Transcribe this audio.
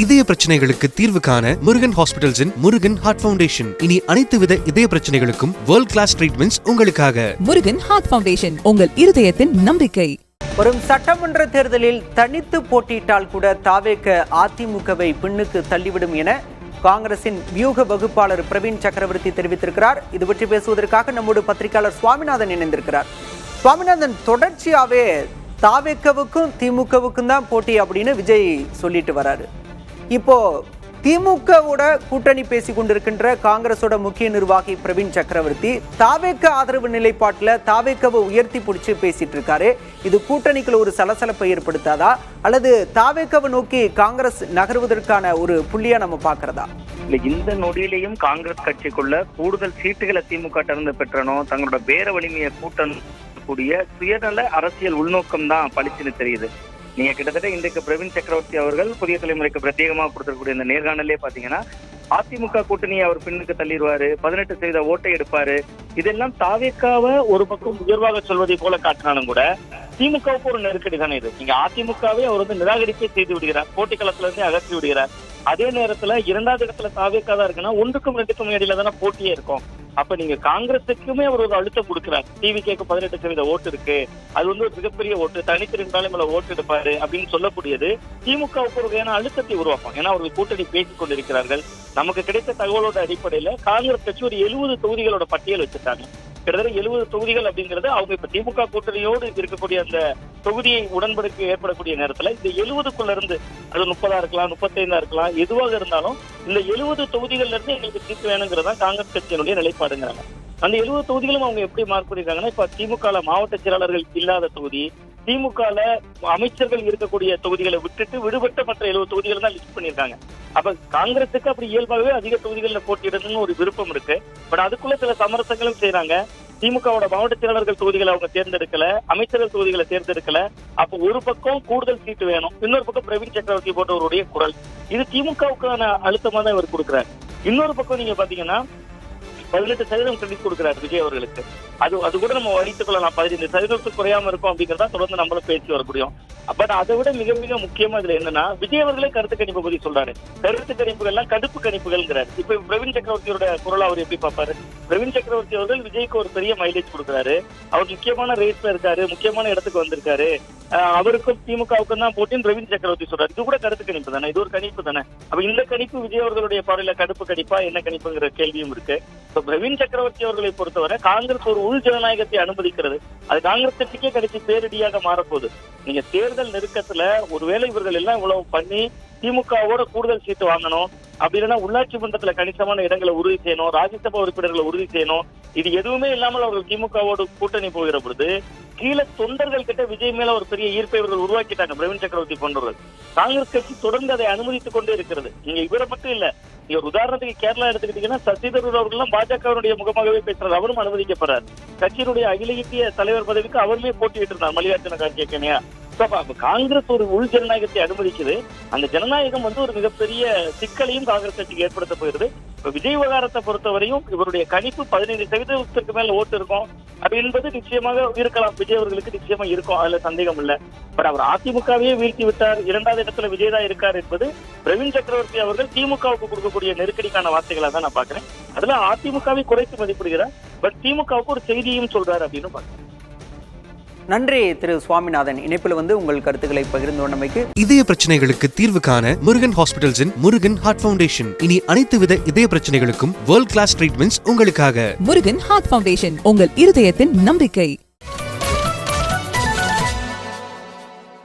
இதய பிரச்சனைகளுக்கு தீர்வு காண முருகன் ஹாஸ்பிடல்ஸின் முருகன் ஹார்ட் ஃபவுண்டேஷன். இனி அனைத்து வித இதய பிரச்சனைகளுக்கும் வேர்ல்ட் கிளாஸ் ட்ரீட்மெண்ட்ஸ் உங்களுக்காக. முருகன் ஹார்ட் ஃபவுண்டேஷன், உங்கள் இருதயத்தின் நம்பிக்கை. வரும் சட்டமன்ற தேர்தலில் தனித்து போட்டியிட்டால் கூட தாவேக அதிமுகவை பின்னுக்கு தள்ளிவிடும் என காங்கிரசின் வியூக வகுப்பாளர் பிரவீன் சக்கரவர்த்தி தெரிவித்திருக்கிறார். இது பற்றி பேசுவதற்காக நம்மோடு பத்திரிகையாளர் சுவாமிநாதன் இணைந்திருக்கிறார். சுவாமிநாதன், தொடர்ச்சியாவே தாவேகவுக்கும் திமுகவுக்கும் தான் போட்டி அப்படின்னு விஜய் சொல்லிட்டு வராரு. இப்போ திமுகவோட கூட்டணி பேசிக் கொண்டிருக்கின்ற காங்கிரஸோட முக்கிய நிர்வாகி பிரவீன் சக்கரவர்த்தி தாவேக ஆதரவு நிலைப்பாட்டில் தாவேகவை உயர்த்தி பிடிச்சு பேசிட்டு இருக்காரு. இது கூட்டணிக்குள்ள ஒரு சலசலப்பை ஏற்படுத்தாதா அல்லது தாவேகவை நோக்கி காங்கிரஸ் நகர்வதற்கான ஒரு புள்ளியா நம்ம பாக்குறதா? இந்த நொடியிலையும் காங்கிரஸ் கட்சிக்குள்ள கூடுதல் சீட்டுகளை திமுக இருந்து பெற்றனும் தங்களோட பேர வலிமையை கூட்டணும் கூடிய சுயநல அரசியல் உள்நோக்கம் தான் பளிச்சுன்னு தெரியுது. நீங்க கிட்டத்தட்ட இன்றைக்கு பிரவீன் சக்கரவர்த்தி அவர்கள் புதிய தலைமுறைக்கு பிரத்யேகமாக கொடுத்திருக்கக்கூடிய இந்த நேர்காணலே பாத்தீங்கன்னா அதிமுக கூட்டணியை அவர் பின்னுக்கு தள்ளிடுவாரு, 18% ஓட்டை எடுப்பாரு. இதெல்லாம் தாவேக்காவை ஒரு பக்கம் உயர்வாக சொல்வதை போல காட்டினாலும் கூட திமுகவுக்கு ஒரு நெருக்கடி தானே இது. நீங்க அதிமுகவே அவர் நிராகரிப்பே செய்து விடுகிறார், போட்டி களத்துல இருந்தே அகற்றி விடுகிறார். அதே நேரத்துல இரண்டாவது இடத்துல தாவேக்கா தான் இருக்குன்னா 1க்கும் 2க்கும் இடையில தானே போட்டியே இருக்கும். அப்ப நீங்க காங்கிரஸுக்குமே அவர் ஒரு அழுத்தம் கொடுக்கிறார். டிவிகேக்கு 18% ஓட்டு இருக்கு, அது ஒரு மிகப்பெரிய ஓட்டு, தனித்து இருந்தாலும் ஓட்டு எடுப்பாரு அப்படின்னு சொல்லக்கூடியது திமுகவுக்கு ஒரு வகையான அழுத்தத்தை உருவாக்கும். ஏன்னா அவர்கள் கூட்டணி பேசிக் கொண்டிருக்கிறார்கள். நமக்கு கிடைத்த தகவலோட அடிப்படையில காங்கிரஸ் கட்சி ஒரு 70 தொகுதிகளோட பட்டியல் வச்சிருக்காங்க. கிட்டத்தட்ட 70 தொகுதிகள் அப்படிங்கிறது அவங்க இப்ப திமுக கூட்டணியோடு இருக்கக்கூடிய அந்த தொகுதியை உடன்படிக்கை ஏற்படக்கூடிய நேரத்துல இந்த 70க்குள்ள இருந்து அது 30 இருக்கலாம், 35 இருக்கலாம், எதுவாக இருந்தாலும் இந்த 70 தொகுதிகள்ல இருந்து எங்களுக்கு சீட்டு வேணுங்கிறதா காங்கிரஸ் கட்சியினுடைய நிலைப்பாடுங்கிறாங்க. அந்த 70 தொகுதிகளும் அவங்க எப்படி மார்க் பண்ணிருக்காங்கன்னா, இப்ப திமுக மாவட்ட செயலாளர்கள் இல்லாத தொகுதி, திமுக அமைச்சர்கள் இருக்கக்கூடிய தொகுதிகளை விட்டுட்டு விடுபட்ட மற்ற 70 தொகுதிகள் தான் லிஸ்ட் பண்ணிருக்காங்க. அப்ப காங்கிரஸுக்கு அப்படி இயல்பாகவே அதிக தொகுதிகளில் போட்டியிடணும்னு ஒரு விருப்பம் இருக்கு. பட் அதுக்குள்ள சில சமரசங்களும் செய்யறாங்க. திமுகவோட மாவட்ட செயலாளர்கள் தொகுதிகளை அவங்க தேர்ந்தெடுக்கல, அமைச்சர்கள் தொகுதிகளை தேர்ந்தெடுக்கல. அப்ப ஒரு பக்கம் கூடுதல் சீட்டு வேணும், இன்னொரு பக்கம் பிரவீன் சக்கரவர்த்தி போன்றவருடைய குரல், இது திமுகவுக்கான அழுத்தமா தான் இவர் கொடுக்கிறார். இன்னொரு பக்கம் நீங்க பாத்தீங்கன்னா 18% கிரெடிட் கொடுக்கிறார் விஜய் அவர்களுக்கு. அது கூட நம்ம வடித்துக் கொள்ளலாம். 15% குறையாம இருக்கும் அப்படிங்கிறதா தொடர்ந்து நம்மள பேச்சு வர முடியும். பட் அதை விட மிக மிக முக்கியமா இதுல என்னன்னா, விஜய் அவர்களே கருத்து கணிப்பு பத்தி சொல்றாரு. கருத்து கணிப்புகள் எல்லாம் கடுப்பு கணிப்புகள்ங்கிறாரு. இப்ப பிரவீன் சக்கரவர்த்தியோட குரல் அவர் எப்படி பார்ப்பாரு? பிரவீன் சக்கரவர்த்தி அவர்கள் விஜய்க்கு ஒரு பெரிய மைலேஜ் கொடுக்குறாரு. அவர் முக்கியமான ரேஸ்ல இருக்காரு, முக்கியமான இடத்துக்கு வந்திருக்காரு. அவருக்கும் திமுகவுக்கும் தான் போட்டின்னு பிரவீன் சக்கரவர்த்தி சொல்றாரு. இது கூட கருத்து கணிப்பு தானே, இது ஒரு கணிப்பு தானே. அப்ப இந்த கணிப்பு விஜய் அவர்களுடைய பார்வையில கடுப்பு கணிப்பா என்ன கணிப்புங்கிற கேள்வியும் இருக்கு. பிரவீன் சக்கரவர்த்தி அவர்களை பொறுத்தவரை காங்கிரஸ் ஒரு உள் ஜனநாயகத்தை அனுமதிக்கிறது. அது காங்கிரஸ் கட்சிக்கே கடைசி பேரடியாக மாறப்போகுது. நீங்க தேர்தல் நெருக்கத்துல ஒருவேளை இவர்கள் எல்லாம் இவ்வளவு பண்ணி திமுகவோட கூடுதல் சீட்டு வாங்கணும், அப்படி இல்லைன்னா உள்ளாட்சி மன்றத்துல கணிசமான இடங்களை உறுதி செய்யணும், ராஜ்யசபா உறுப்பினர்களை உறுதி செய்யணும், இது எதுவுமே இல்லாமல் அவர்கள் திமுகவோடு கூட்டணி போகிற பொழுது கீழே தொண்டர்கள் கிட்ட விஜய் மேல ஒரு பெரிய ஈர்ப்பை இவர்கள் உருவாக்கிட்டாங்க. பிரவீன் சக்கரவர்த்தி போன்றவர்கள் காங்கிரஸ் கட்சி தொடர்ந்து அதை அனுமதித்துக் கொண்டே இருக்கிறது. நீங்க இவரை மட்டும் இல்ல, நீங்க ஒரு உதாரணத்துக்கு கேரளா எடுத்துக்கிட்டீங்கன்னா சசி தரூர் அவர்கள் பாஜகவினுடைய முகமாகவே பேசுறாரு, அவரும் அனுமதிக்கப்படுறாரு. கட்சியினுடைய அகில இந்திய தலைவர் பதவிக்கு அவருமே போட்டியிட்டு இருந்தார் மல்லிகார்ஜுன கார்கேயனையா. காங்கிரஸ் ஒரு உள் ஜனநாயகத்தை அனுமதிக்குது. அந்த ஜனநாயகம் ஒரு மிகப்பெரிய சிக்கலையும் காங்கிரஸ் கட்சிக்கு ஏற்படுத்த போயிருது. இப்ப விஜய் விவகாரத்தை பொறுத்தவரையும் இவருடைய கணிப்பு 15% மேல ஓட்டு இருக்கும் அப்படி என்பது நிச்சயமாக இருக்கலாம். விஜய் அவர்களுக்கு நிச்சயமா இருக்கும், அதுல சந்தேகம் இல்ல. பட் அவர் அதிமுகவையே வீழ்த்தி விட்டார், 2வது இடத்துல விஜய் தான் இருக்கார் என்பது பிரவீன் சக்கரவர்த்தி அவர்கள் திமுகவுக்கு கொடுக்கக்கூடிய நெருக்கடிக்கான வார்த்தைகளா தான் நான் பாக்குறேன். அதுல அதிமுகவை குறைத்து மதிப்பிடுகிறார், பட் திமுகவுக்கு ஒரு செய்தியும் சொல்றாரு அப்படின்னு பாக்குறேன். நன்றி திரு சுவாமிநாதன், இணைப்பில் உங்கள் கருத்துக்களை பகிர்ந்து கொண்டமைக்கு. இதய பிரச்சனைகளுக்கு தீர்வு காண முருகன் ஹாஸ்பிடல்ஸின் முருகன் ஹார்ட் ஃபவுண்டேஷன். இனி அனைத்து வித இதய பிரச்சனைகளுக்கும் வேர்ல்ட் கிளாஸ் ட்ரீட்மெண்ட்ஸ் உங்களுக்காக. முருகன் ஹார்ட் ஃபவுண்டேஷன், உங்கள் இருதயத்தின் நம்பிக்கை.